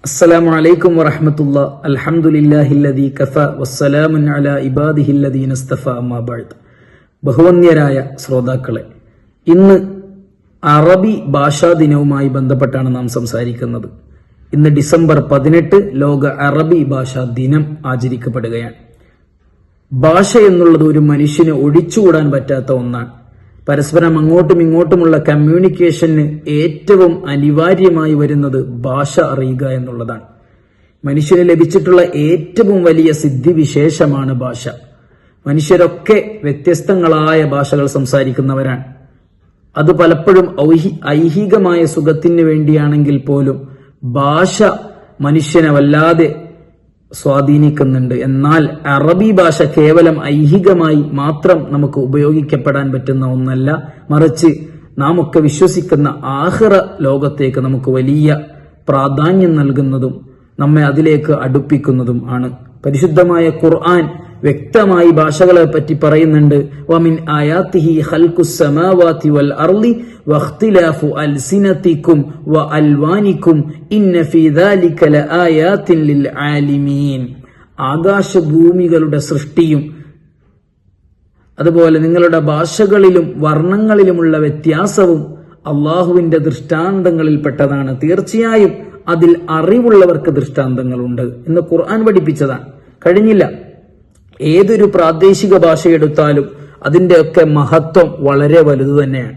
അസ്സലാമു അലൈക്കും വറഹ്മത്തുള്ളാഹി അൽഹംദുലില്ലാഹില്ലദീ കഫാ വസ്സലാമുൻ അലാ ഇബാദിഹില്ലദീന ഇസ്തഫാ അമ്മാ ബഅദ്. ബഹുവന്യരായ ശ്രോതാക്കളെ, ഇന്ന് അറബി ഭാഷാ ദിനവുമായി ബന്ധപ്പെട്ടാണ് നാം സംസാരിക്കുന്നത്. ഇന്ന് ഡിസംബർ 18 ലോക അറബി ഭാഷാ ദിനം ആചരിക്കപ്പെടുകയാണ്. ഭാഷ എന്നുള്ളത് ഒരു മനുഷ്യന് ഒഴിച്ചുകൂടാൻ പറ്റാത്ത ഒന്നാണ്. പരസ്പരം അങ്ങോട്ടും ഇങ്ങോട്ടുമുള്ള കമ്മ്യൂണിക്കേഷന് ഏറ്റവും അനിവാര്യമായി വരുന്നത് ഭാഷ അറിയുക എന്നുള്ളതാണ്. മനുഷ്യന് ലഭിച്ചിട്ടുള്ള ഏറ്റവും വലിയ സിദ്ധിവിശേഷമാണ് ഭാഷ. മനുഷ്യരൊക്കെ വ്യത്യസ്തങ്ങളായ ഭാഷകൾ സംസാരിക്കുന്നവരാണ്. അത് പലപ്പോഴും ഐഹികമായ സുഖത്തിന് വേണ്ടിയാണെങ്കിൽ പോലും ഭാഷ മനുഷ്യനെ വല്ലാതെ സ്വാധീനിക്കുന്നുണ്ട്. എന്നാൽ അറബി ഭാഷ കേവലം ഐഹികമായി മാത്രം നമുക്ക് ഉപയോഗിക്കപ്പെടാൻ പറ്റുന്ന ഒന്നല്ല, മറിച്ച് നാം ഒക്കെ വിശ്വസിക്കുന്ന ആഖിറ ലോകത്തേക്ക് നമുക്ക് വലിയ പ്രാധാന്യം നൽകുന്നതും നമ്മെ അതിലേക്ക് അടുപ്പിക്കുന്നതും ആണ്. പരിശുദ്ധമായ ഖുർആൻ വ്യക്തമായി ഭാഷകളെ പറ്റി പറയുന്നുണ്ട്. വമിൻ ആയാതിഹി ഖൽഖുസ് സമാവാതി വൽ അർളി വഖ്തിലാഫു അൽസിനതികും വഅൽവാനികും ഇന്ന ഫീ ദാലിക ലആയാതിൻ ലിൽ ആലിമീൻ. ആകാശഭൂമികളുടെ സൃഷ്ടിയും അതുപോലെ നിങ്ങളുടെ ഭാഷകളിലും വർണ്ണങ്ങളിലുമുള്ള വ്യത്യാസവും അള്ളാഹുവിന്റെ ദൃഷ്ടാന്തങ്ങളിൽപ്പെട്ടതാണ്. തീർച്ചയായും അതിൽ അറിവുള്ളവർക്ക് ദൃഷ്ടാന്തങ്ങളുണ്ട് എന്ന് ഖുർആൻ പഠിപ്പിച്ചതാണ്. കഴിഞ്ഞില്ല, ഏതൊരു പ്രാദേശിക ഭാഷയെടുത്താലും അതിൻ്റെയൊക്കെ മഹത്വം വളരെ വലുത് തന്നെയാണ്.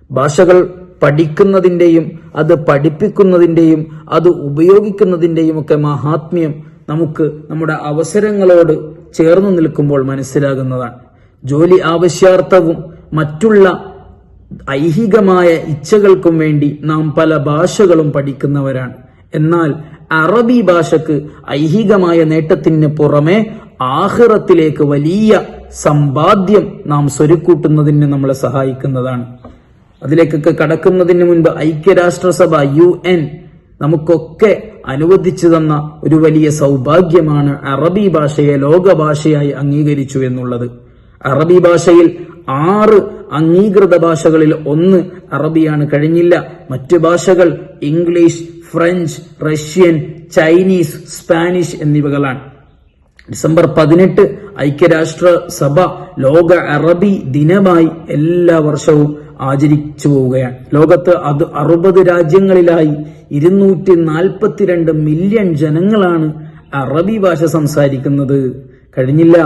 ഭാഷകൾ പഠിക്കുന്നതിൻ്റെയും അത് പഠിപ്പിക്കുന്നതിൻ്റെയും അത് ഉപയോഗിക്കുന്നതിൻ്റെയും ഒക്കെ മഹാത്മ്യം നമുക്ക് നമ്മുടെ അവസരങ്ങളോട് ചേർന്ന് നിൽക്കുമ്പോൾ മനസ്സിലാകുന്നതാണ്. ജോലി ആവശ്യാർത്ഥവും മറ്റുള്ള ഐഹികമായ ഇച്ഛകൾക്കും വേണ്ടി നാം പല ഭാഷകളും പഠിക്കുന്നവരാണ്. എന്നാൽ അറബി ഭാഷക്ക് ഐഹികമായ നേട്ടത്തിന് പുറമെ ആഖിറത്തിലേക്ക് വലിയ സമ്പാദ്യം നാം സ്വരുക്കൂട്ടുന്നതിന് നമ്മളെ സഹായിക്കുന്നതാണ്. അതിലേക്കൊക്കെ കടക്കുന്നതിന് മുൻപ് ഐക്യരാഷ്ട്രസഭ UN നമുക്കൊക്കെ അനുവദിച്ചു തന്ന ഒരു വലിയ സൗഭാഗ്യമാണ് അറബി ഭാഷയെ ലോകഭാഷയായി അംഗീകരിച്ചു എന്നുള്ളത്. അറബി ഭാഷയിൽ 6 അംഗീകൃത ഭാഷകളിൽ 1 അറബിയാണ്. കഴിഞ്ഞില്ല, മറ്റു ഭാഷകൾ English, French, Russian, Chinese, Spanish എന്നിവകളാണ്. ഡിസംബർ 18 ഐക്യരാഷ്ട്ര സഭ ലോക അറബി ദിനമായി എല്ലാ വർഷവും ആചരിച്ചു പോവുകയാണ്. ലോകത്ത് 60 രാജ്യങ്ങളിലായി 242 മില്യൺ ജനങ്ങളാണ് അറബി ഭാഷ സംസാരിക്കുന്നത്. കഴിഞ്ഞില്ല,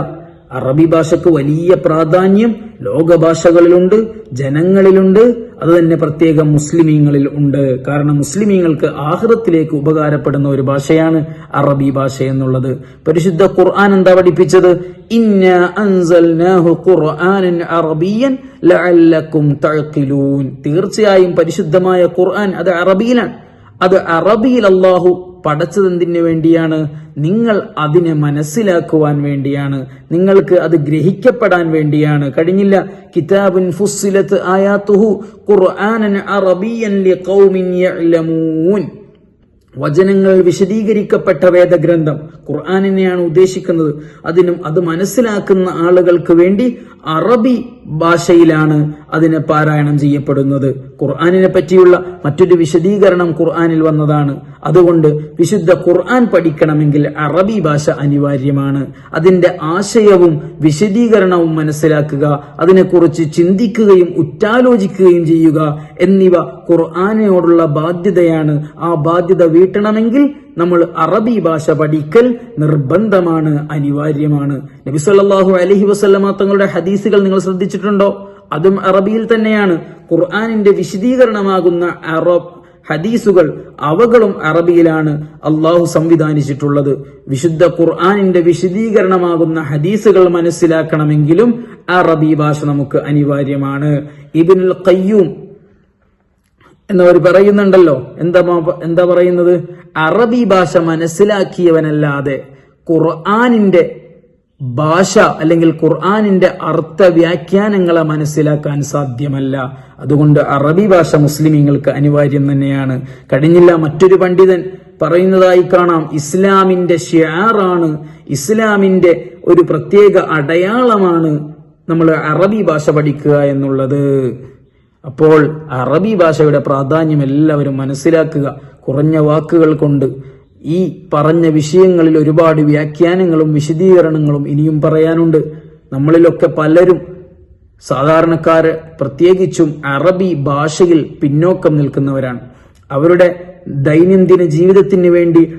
അറബി ഭാഷക്ക് വലിയ പ്രാധാന്യം ലോകഭാഷകളിലുണ്ട്, ജനങ്ങളിലുണ്ട്, അത് തന്നെ പ്രത്യേകം മുസ്ലിമീങ്ങളിൽ ഉണ്ട്. കാരണം മുസ്ലിമീങ്ങൾക്ക് ആഖിറത്തിലേക്ക് ഉപകാരപ്പെടുന്ന ഒരു ഭാഷയാണ് അറബി ഭാഷ എന്നുള്ളത്. പരിശുദ്ധ ഖുർആൻ എന്താ പഠിപ്പിച്ചത്? ഇന്നാ അൻസൽനാഹു ഖുർആനൻ അറബിയ്യൻ ലഅല്ലകും തഅഖിലൂൻ. തീർച്ചയായും പരിശുദ്ധമായ ഖുർആൻ അത് അറബിയിലാണ്. അത് അറബിയിൽ അല്ലാഹു പഠിച്ചതെന്തിനു വേണ്ടിയാണ്? നിങ്ങൾ അതിനെ മനസ്സിലാക്കുവാൻ വേണ്ടിയാണ്, നിങ്ങൾക്ക് അത് ഗ്രഹിക്കപ്പെടാൻ വേണ്ടിയാണ്. കഴിഞ്ഞില്ല, കിതാബുൻ ഫുസ്സിലത് ആയാതുഹു ഖുർആനൻ അറബിയ്യൻ ലിഖൗമിൻ യഅലമൂൻ. വചനങ്ങൾ വിശദീകരിക്കപ്പെട്ട വേദഗ്രന്ഥം ഖുർആനിനെയാണ് ഉദ്ദേശിക്കുന്നത്. അത് മനസ്സിലാക്കുന്ന ആളുകൾക്ക് വേണ്ടി അറബി ഭാഷയിലാണ് അതിനെ പാരായണം ചെയ്യപ്പെടുന്നത്. ഖുർആനിനെ പറ്റിയുള്ള മറ്റൊരു വിശദീകരണം ഖുർആനിൽ വന്നതാണ്. അതുകൊണ്ട് വിശുദ്ധ ഖുർആൻ പഠിക്കണമെങ്കിൽ അറബി ഭാഷ അനിവാര്യമാണ്. അതിന്റെ ആശയവും വിശദീകരണവും മനസ്സിലാക്കുക, അതിനെക്കുറിച്ച് ചിന്തിക്കുകയും ഉറ്റാലോചിക്കുകയും ചെയ്യുക എന്നിവ ഖുർആനിനോടുള്ള ബാധ്യതയാണ്. ആ ബാധ്യത വീട്ടണമെങ്കിൽ നമ്മൾ അറബി ഭാഷ പഠിക്കൽ നിർബന്ധമാണ്, അനിവാര്യമാണ്. നബി സല്ലല്ലാഹു അലൈഹി വസല്ലമ തങ്ങളുടെ ഹദീസുകൾ നിങ്ങൾ ശ്രദ്ധിച്ചിട്ടുണ്ടോ? അതും അറബിയിൽ തന്നെയാണ്. ഖുർആനിന്റെ വിശദീകരണമാകുന്ന ഹദീസുകൾ അവകളും അറബിയിലാണ് അള്ളാഹു സംവിധാനിച്ചിട്ടുള്ളത്. വിശുദ്ധ ഖുർആനിന്റെ വിശദീകരണമാകുന്ന ഹദീസുകൾ മനസ്സിലാക്കണമെങ്കിലും അറബി ഭാഷ നമുക്ക് അനിവാര്യമാണ്. ഇബ്നുൽ ഖയ്യൂം എന്നവർ പറയുന്നുണ്ടല്ലോ, എന്താ പറയുന്നത്? അറബി ഭാഷ മനസ്സിലാക്കിയവനല്ലാതെ ഖുർആനിന്റെ ഭാഷ അല്ലെങ്കിൽ ഖുർആനിന്റെ അർത്ഥവ്യാഖ്യാനങ്ങളെ മനസ്സിലാക്കാൻ സാധ്യമല്ല. അതുകൊണ്ട് അറബി ഭാഷ മുസ്ലിമീങ്ങൾക്ക് അനിവാര്യം തന്നെയാണ്. കഴിഞ്ഞില്ല, മറ്റൊരു പണ്ഡിതൻ പറയുന്നതായി കാണാം, ഇസ്ലാമിന്റെ ഷിആറാണ്, ഇസ്ലാമിന്റെ ഒരു പ്രത്യേക അടയാളമാണ് നമ്മൾ അറബി ഭാഷ പഠിക്കുക എന്നുള്ളത്. അപ്പോൾ അറബി ഭാഷയുടെ പ്രാധാന്യം എല്ലാവരും മനസ്സിലാക്കുക. കുറഞ്ഞ വാക്കുകൾ കൊണ്ട് ഈ പറഞ്ഞ വിഷയങ്ങളിൽ ഒരുപാട് വ്യാഖ്യാനങ്ങളും വിശദീകരണങ്ങളും ഇനിയും പറയാനുണ്ട്. നമ്മളിലൊക്കെ പലരും സാധാരണക്കാര് പ്രത്യേകിച്ചും അറബി ഭാഷയിൽ പിന്നോക്കം നിൽക്കുന്നവരാണ്. അവരുടെ ദൈനംദിന ജീവിതത്തിന് വേണ്ടി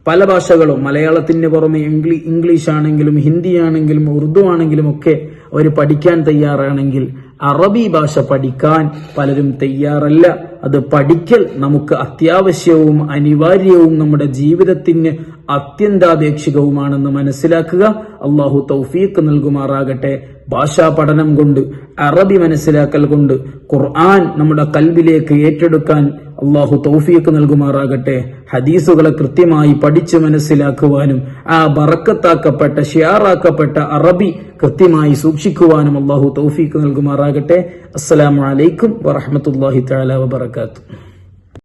പല ഭാഷകളും, മലയാളത്തിന് പുറമെ ഇംഗ്ലീഷ് ആണെങ്കിലും ഹിന്ദി ആണെങ്കിലും ഉറുദു ആണെങ്കിലും ഒക്കെ അവർ പഠിക്കാൻ തയ്യാറാണെങ്കിൽ അറബി ഭാഷ പഠിക്കാൻ പലരും തയ്യാറല്ല. അത് പഠിക്കൽ നമുക്ക് അത്യാവശ്യവും അനിവാര്യവും നമ്മുടെ ജീവിതത്തിന് അത്യന്താപേക്ഷികവുമാണെന്ന് മനസ്സിലാക്കുക. അള്ളാഹു തൗഫീഖ് നൽകുമാറാകട്ടെ. ഭാഷാ പഠനം കൊണ്ട്, അറബി മനസ്സിലാക്കൽ കൊണ്ട് ഖുർആൻ നമ്മുടെ കൽബിലേക്ക് ഏറ്റെടുക്കാൻ അള്ളാഹു തൗഫീഖ് നൽകുമാറാകട്ടെ. ഹദീസുകളെ കൃത്യമായി പഠിച്ച് മനസ്സിലാക്കുവാനും ആ ബറക്കത്താക്കപ്പെട്ട ഷിയാറാക്കപ്പെട്ട അറബി കൃത്യമായി സൂക്ഷിക്കുവാനും അള്ളാഹു തൗഫീഖ് നൽകുമാറാകട്ടെ. അസ്സലാമു അലൈക്കും വറഹ്മത്തുള്ളാഹി തആല വബറകാതുഹു.